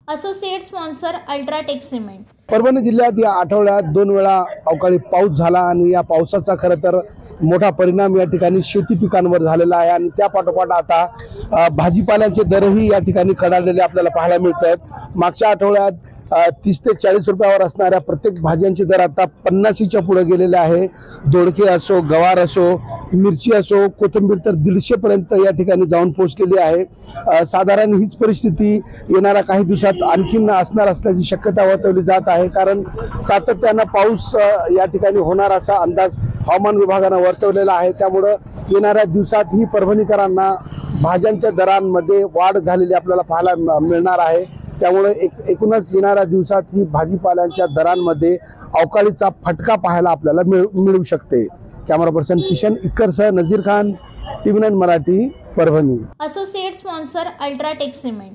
Associate sponsor UltraTech cement. Parbhani जिल्ह्यात या आठवड्यात 2 वेळा अवकाळी पाऊस झाला आणि या पावसाचा खरं तर मोठा परिणाम या ठिकाणी शेती पिकांवर झालेला आहे आणि त्या पाठोपाठ आता भाजीपाल्याचे दरही या ठिकाणी कडाडलेले आपल्याला पाहायला मिळत आहेत। मागच्या आठवड्यात 30 ते 40 रुपयावर असणाऱ्या प्रत्येक भाज्यांचे दर आता 50च्या पुढे गेलेले आहे। दोडके असो, गवार असो, मिरची असो, कोथिंबीर तर 150 पर्यंत या ठिकाणी जाऊन पोहोचलेली आहे। साधारण हीच परिस्थिती येणाऱ्या काही दिवसात आणखीन असणार असल्याची शक्यता वर्तवली जात आहे, कारण सातत्याने पाऊस या ठिकाणी होणार असा अंदाज हवामान विभागाने वर्तवलेला आहे। त्यामुळे येणाऱ्या दिवसात ही परभणीकरांना भाज्यांच्या दरांमध्ये वाढ झालेली आपल्याला पाहायला मिळणार आहे। त्यामुळे एकूणच येणाऱ्या दिवसात ही भाजीपाल्यांच्या दरांमध्ये अवकाळीचा फटका पाहायला आपल्याला मिळू शकते। कॅमेरा पर्सन किशन इक्करसह Nazir Khan, TV9 Marathi, Parbhani. Associate sponsor UltraTech cement.